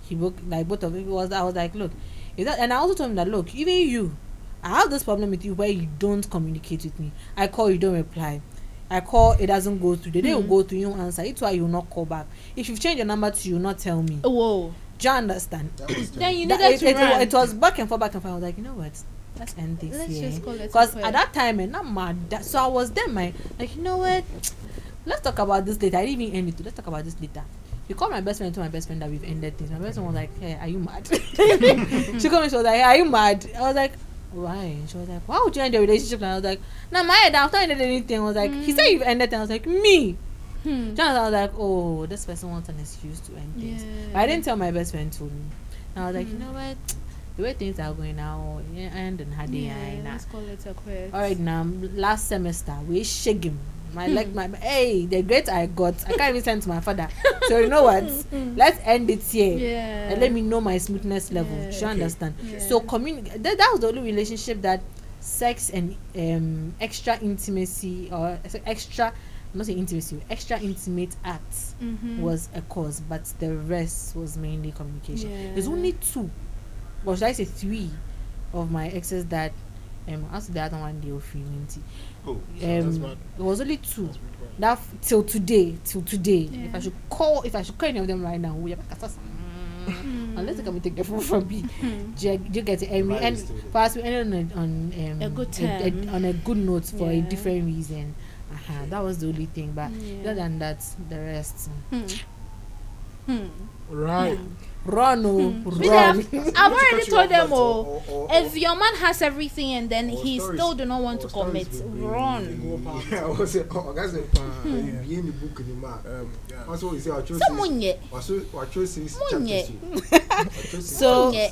He broke like both of it. I was like, look. And I also told him that look, even you, I have this problem with you where you don't communicate with me. I call, you don't reply. I call, it doesn't go through. The day will go through, you answer. It's why you will not call back. If you've changed your number to you, not tell me. Whoa. Do you understand? Then you needed to run. It was back and forth. I was like, you know what? Let's end this here. Because at that time, and I'm mad. So I was there, you know what? Let's talk about this later. I didn't even end it. Let's talk about this later. He called my best friend to my best friend that we've ended things. My best friend was like, hey, are you mad? She called me, she was like, hey, are you mad? I was like, why? She was like, why would you end your relationship? And I was like, no, my head, I've not ended anything. I was like, he said you've ended things. I was like, me. I was like, oh, this person wants an excuse to end things. But I didn't tell my best friend told me. And I was like, you know what? The way things are going now, and had let's call it a quit. All right, now, last semester, we shake him. The grades I got, I can't even send to my father. So you know what? Let's end it here and let me know my smoothness level. Do you understand? So that was the only relationship that sex and extra intimacy or extra intimate acts was a cause, but the rest was mainly communication. There's only 2, or should I say 3 of my exes that after that one day of feeling. It was only 2. That till today. If I should call any of them right now, we unless they can take the phone from me. Do you get it? And perhaps we ended on a good term. On a good note for a different reason. That was the only thing, but other than that, the rest. Right. Run. I've already told them if your man has everything and then he still do not want to commit, run. So you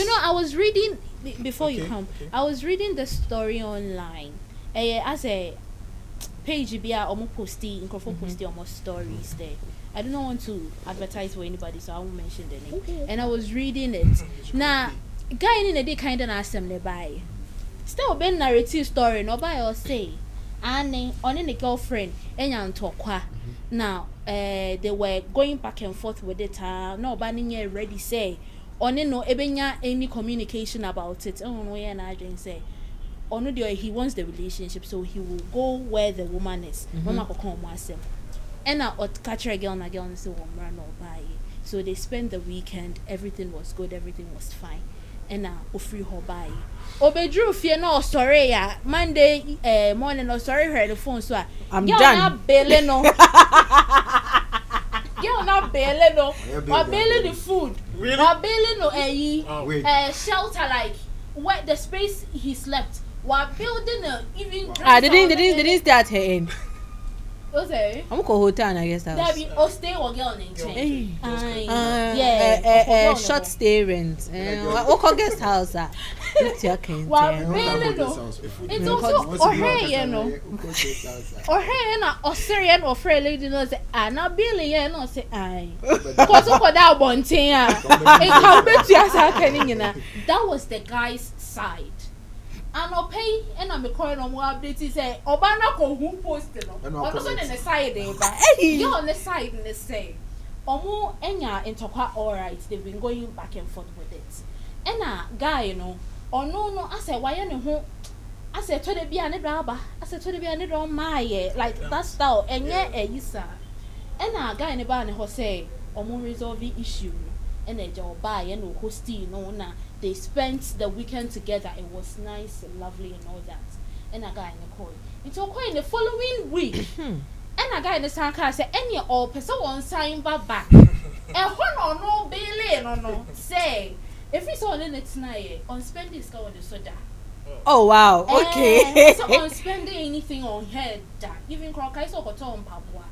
know, I was reading before you come. I was reading the story online. As a page be almost posting almost stories there. I do not want to advertise for anybody, so I won't mention the name. And I was reading it. Now, guy in the day kind of asked them to buy. Still been narrative story, no buy or say. And on a girlfriend, and Tofiakwa. Now, they were going back and forth with it. No, banning yet ready say. On no ebenya any communication about it. Oh no, and I didn't say. Or no, he wants the relationship, so he will go where the woman is. Mama will come myself. And I catch a girl and say, run or buy. So they spent the weekend, everything was good, everything was fine. And I free her buy. Obedru fear no sorry Monday morning or sorry her the phone so I'm done. Not bailing no. Girl not bailing no. Or bailing the food. Really? Or bailing no shelter like where the space he slept. While building a even they didn't stay at her end. Okay. I'm call hotel and I guess There house. be or stay or girl in change. Short stay rent. What call guest house? It's your kind. Wow, I really don't no. house before. It's Mm. also or hey, you know. Or hey, na or Syrian or Frey lady no say na Billy yeah no say ai. Cause for that bontin ah. It can bet you as that was the guy's side. And I'll pay and I'm calling on what update say Obana ko who posted no. Also on the side there but you on the side and they say Omo enya intokwa all right, they've been going back and forth with it. And guy you know or no I said why ne ho I said to the be an draba I said to the be an drama my like that style and yeah yisa and guy in the bar and say omo resolve the issue and a job buy and hosty no na they spent the weekend together. It was nice and lovely and all that. And a guy in the call it's okay in the following week and a guy in the sound car said any all person one sign back and one or no Billy no say if it's all in it tonight on spending score on the soda. Oh wow, okay. So on spending anything on head that even crock I saw got on pabwa.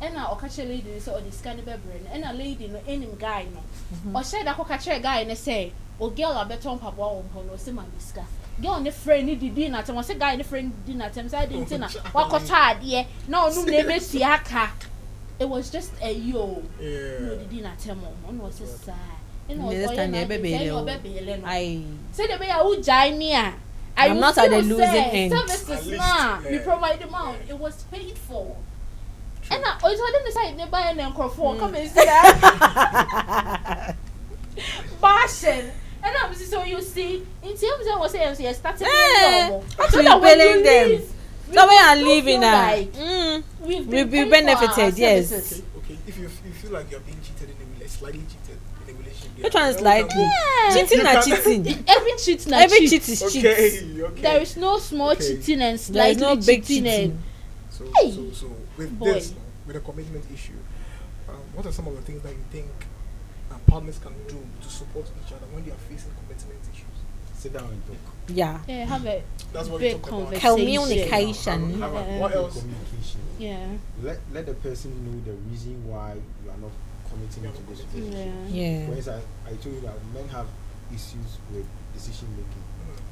And now catch a lady so this kind of brain and a lady no any guy no. Or said I could catch a guy and say, oh girl I bet on pabwa on no sima disca. Girl on the friend need dinner time was a guy in the friend dinner time I didn't dinner. What got hard yeah. No name siaka. It was just a yo. No the dinner time on was a sigh. I say the way I would join me. I'm not at the losing end. Services now. We provide the amount. It was paid for. And I always didn't decide to buy an encore for come and see that. Fashion. And I'm so you see, in terms of what I was starting so you're paying them. So we are leaving now. We've been benefited, yes. Okay, if you feel like you're being cheated in a relationship, slightly cheated in a relationship. Which one is slightly? Cheating or cheating? Every cheat na Every cheat. cheat is cheat. Okay. There is no small cheating and slightly no big cheating. cheating. So Hey. so with Boy. this, with the commitment issue, what are some of the things that you think partners can do to support each other when they are facing commitment issues? Sit down and talk. Yeah. Yeah, have a That's what we big talk about. conversation. Communication. What else? Communication. Yeah. Let the person know the reason why you are not committing to this relationship. Yeah. Whereas I told you that men have issues with decision making.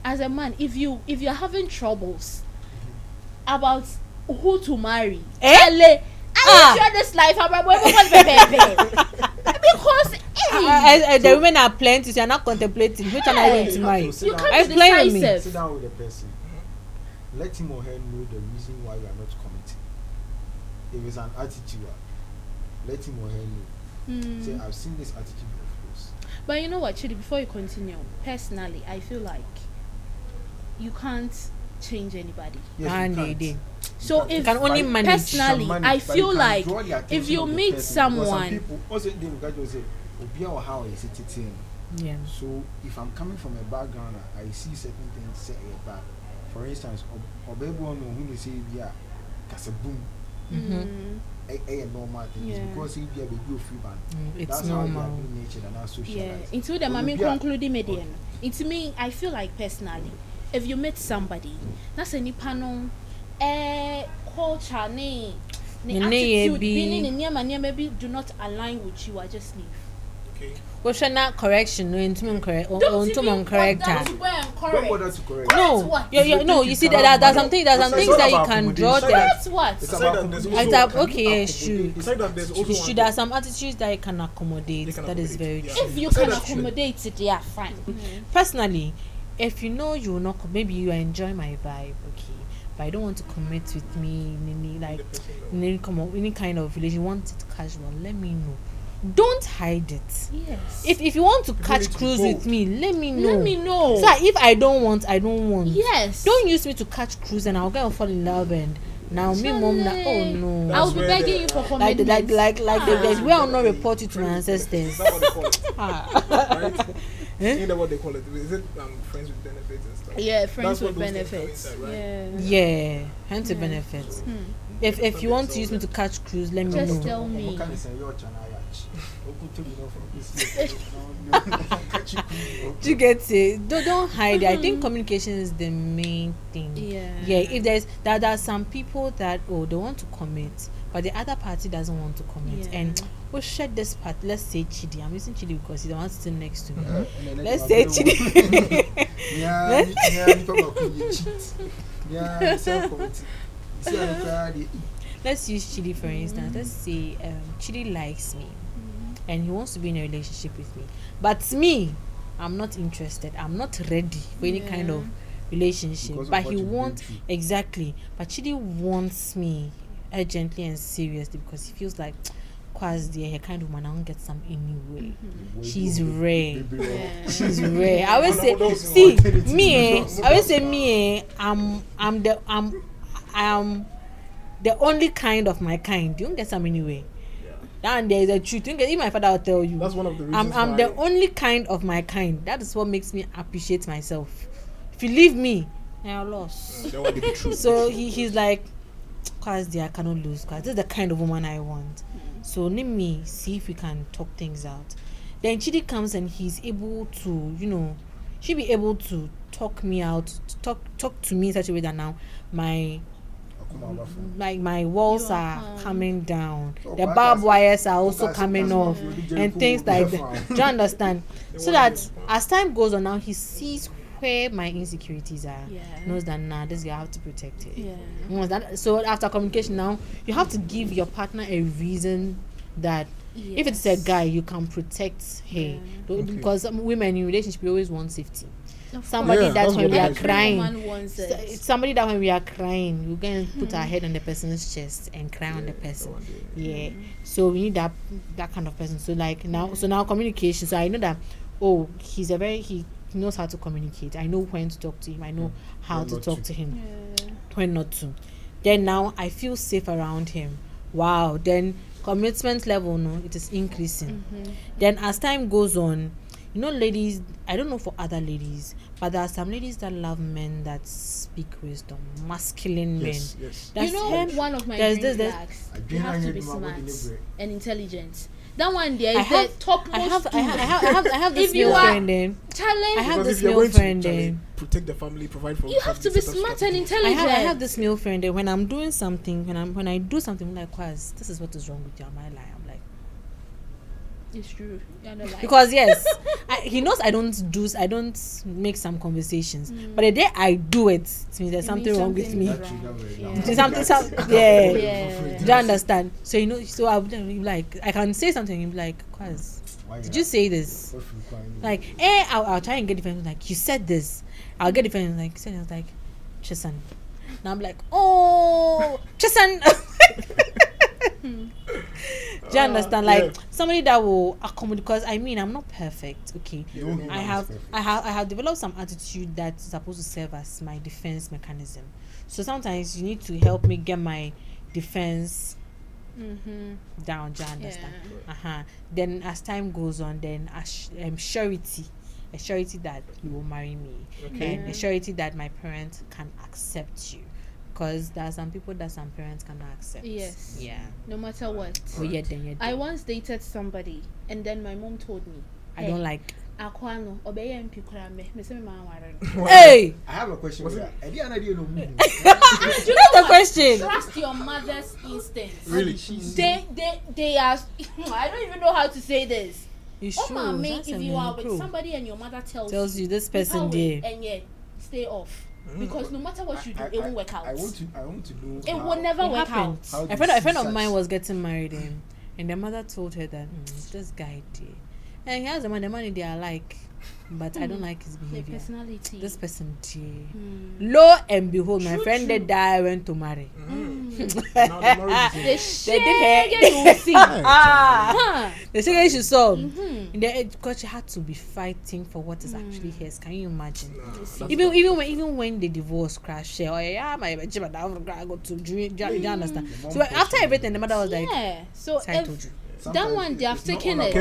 As a man, if you're having troubles about who to marry, I share this life because the women are plenty, so you're not contemplating which one are you going to marry. You can't be decisive. Sit down with the person. Let him or her know the reason why you are not committing. If it's an attitude, let him or her know. Say, I've seen this attitude of yours. But you know what, Chidi, before you continue, personally, I feel like you can't change anybody. Yes, So if can only manage. Personally, I feel like if you meet someone, yeah. So if I'm coming from a background, I see certain things set back. For instance, who say yeah, boom. A normal thing because if you have a good free band, It's that's normal. how you are nature and our social yeah, life. into the mommy concluding median. Into me, I feel like personally, if you meet somebody, that's any panel, culture, ne attitude, being in maybe do not align with you, I just leave. Okay. Well, should not correction, no, into correct, or into correct. Don't bother to correct. No, you see that there's something that you can draw there. That's what. It's Aside about that, there's communication. also- Okay, shoot. Aside that, there's also Should there are some attitudes that you can accommodate. They can That is very accommodate, true. If you So can that's true. accommodate it, yeah, fine. Personally, if you know you will not, maybe you enjoy my vibe, okay, but I don't want to commit with me in any any kind of relation. You want it casual, let me know. Don't hide it. Yes. If you want to need catch to cruise go. with me, let me know. Let me know. So if I don't want, I don't want. Yes. Don't use me to catch cruise and I'll get fall in love and now me mom oh no. I'll be where begging the- you for like commitment. the way I'll not report you to my ancestors. Is that what they call it? Ah. Right? Isn't that what they call it? Is it friends with benefits and stuff? Yeah, friends That's what with those things come benefits. inside, right? Yeah. Yeah, hand to benefits. if you want to use me to catch cruise, let me Just know. tell me. Do you get it? Don't hide it. I think communication is the main thing. Yeah. If there are some people that they want to commit, but the other party doesn't want to commit, and we'll share this part. Let's say Chidi. I'm using Chidi because he's the one sitting next to me. Let's say Chidi. Let's use Chidi for instance. Let's say Chidi likes me, and he wants to be in a relationship with me, but me, I'm not interested. I'm not ready for any kind of relationship. But he wants exactly. But Chidi wants me urgently and seriously because he feels like Kwaz the kind of woman I won't get some anyway. She's rare. She's rare. I always say I'm the only kind of my kind. You don't get some anyway. And there is a truth. Even my father will tell you. That's one of the reasons. I'm the only kind of my kind. That is what makes me appreciate myself. If you leave me, I lost. So he's like, Kwaz I cannot lose. Kwaz, this is the kind of woman I want. So let me see if we can talk things out. Then Chidi comes and he's able to, she'll be able to talk me out, talk to me in such a way that now my walls are coming down, the barbed wires are also coming off, and things like that. Do you understand? So that as time goes on now, he sees where my insecurities are, knows that this guy have to protect it. So after communication now, you have to give your partner a reason that if it's a guy, you can protect her. Because women in relationship, we always want safety. Somebody that's when we are crying. Somebody that when we are crying, we can put our head on the person's chest and cry on the person. So we need that kind of person. So now communication. So I know that he knows how to communicate. I know when to talk to him. I know how to talk to him. When not to. Then now I feel safe around him. Wow. Then commitment level, it is increasing. Then as time goes on, ladies, I don't know for other ladies, but there are some ladies that love men that speak wisdom, masculine men. That's one of my green flags. You have to be smart and intelligent. That one there is the topmost. I have this male friend then. Challenge. I have this male friend then. Protect the family, provide for. You have to be smart and intelligent. I have this male friend then. When I'm doing something, when I do something like, Kwaz, this is what is wrong with you. Am I lying? I'm like, it's true. You're not lying. Because yes, he knows I don't make some conversations, but the day I do it, it means there's something wrong with me. Do you understand? So so I'll be like, I can say something and be like, Kwaz, did you say this? Like, I'll try and get defense. Like, you said this. I'll get defense. Like, I was like, Chesan. Now I'm like, oh, Chesan. Do you understand? Like somebody that will accommodate, because I'm not perfect. Okay, I have developed some attitude that's supposed to serve as my defense mechanism. So sometimes you need to help me get my defense down. Do you understand? Then as time goes on, then a surety that you will marry me, and a surety that my parents can accept you. Because there are some people that some parents cannot accept. Yes. Yeah. No matter what. Then. I once dated somebody, and then my mom told me, I don't like. Hey! I have a question. You know the question. Trust your mother's instincts. Really? They are. I don't even know how to say this. You should. If you are with somebody and your mother tells you this person there, and stay off. Because no matter what you do, it won't work out. I want to know. It will never work out. A friend of mine was getting married, and the mother told her that this guy did, and he has the money they are like, but I don't like his behavior. Personality. This person did. Lo and behold, my friend that died went to marry. They did the second she saw because she had to be fighting for what is actually hers. Can you imagine? Even when the divorce crashed, she my go to do you understand? So after everything, the mother was like, so I told you. That one they have taken it.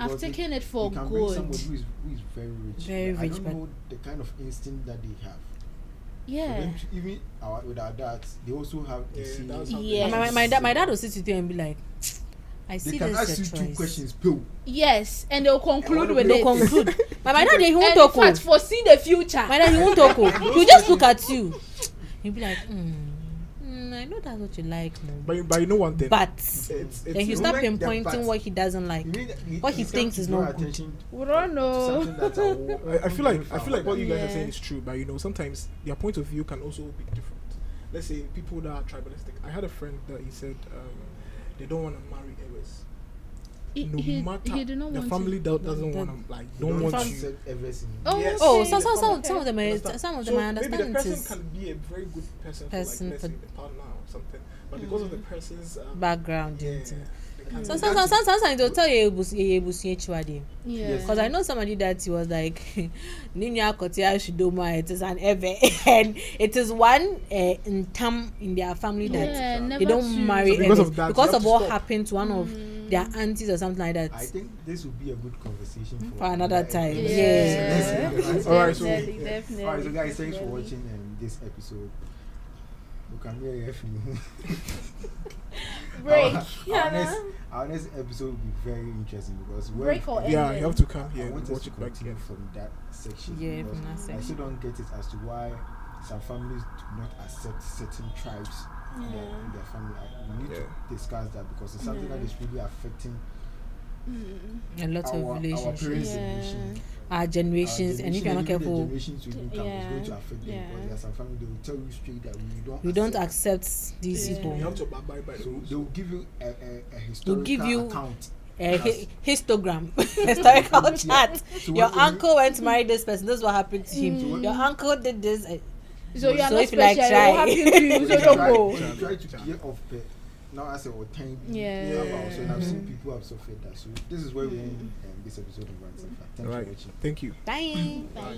I've taken it for good. Somebody who is very rich. Very rich, I don't know the kind of instinct that they have. Yeah. Even with our dads, they also have the same. that's how they- Yes. My dad will sit with you and be like, I see They can this ask as a you two choice. questions, Bill. Yes, and they'll conclude And with They'll it. conclude. My dad, he won't And in talk. fact, foresee the future. My dad, he won't talk. He'll just look at you. He'll be like, I know that's what you like, Mom. But you know one thing. But it's then you you start like the pinpointing but. what he doesn't like. You mean What he it's thinks time is to draw not good. attention We don't to know. something that's a I feel like what you guys are Yeah. saying is true, but sometimes their point of view can also be different. Let's say people that are tribalistic. I had a friend that he said they don't want to marry Ewes. No matter he did not the want family to. doesn't want to don't want you. Oh, Yes. Oh, okay. some The family- of them, Understand? some of So them I maybe the understand it person is can be a very good person for Person let's for- say the partner or something, but because of the person's background. yeah, into- they can't- Sometimes they'll tell you Ebusiechwade. Yeah. Because I know somebody that he was like, Ninya Kotia Shidoma, it is an Eve, and it is one in Tam in their family that Yeah, they never don't to- marry So because Eves of that, you because have of to what stop. happened to one of their aunties or something like that. I think this would be a good conversation For another time. episode. Yeah. Let's- Alright, so- Definitely. Alright, so guys, thanks for watching this episode. We can hear you. Break. Our next episode will be very interesting because Break or Yeah, ending. you have to come I here want and us watch to it back continue again. from that section. Yeah, because from that I section. still don't get it as to why some families do not accept certain tribes in their family. We need to discuss that because it's something that is really affecting A lot our of parents' relationships, generation. our generations, and if you're not even the careful, generations to even come, it's going to affect them Yeah. because there are some family they will tell you straight that we don't accept these Yeah. people. You have to abide by the So rules. they will give you a historical give you account. Histogram, historical chat. So Your when uncle went to marry this person. This is what happened to him. So Your uncle did this. So you are So not if you like special. try. What happened to you? So don't go. When you try to clear off now as a time Yeah. so I've seen people have suffered that. So this is where we end this episode of Rants. Thanks Right. for watching. Thank you. Bye. Bye.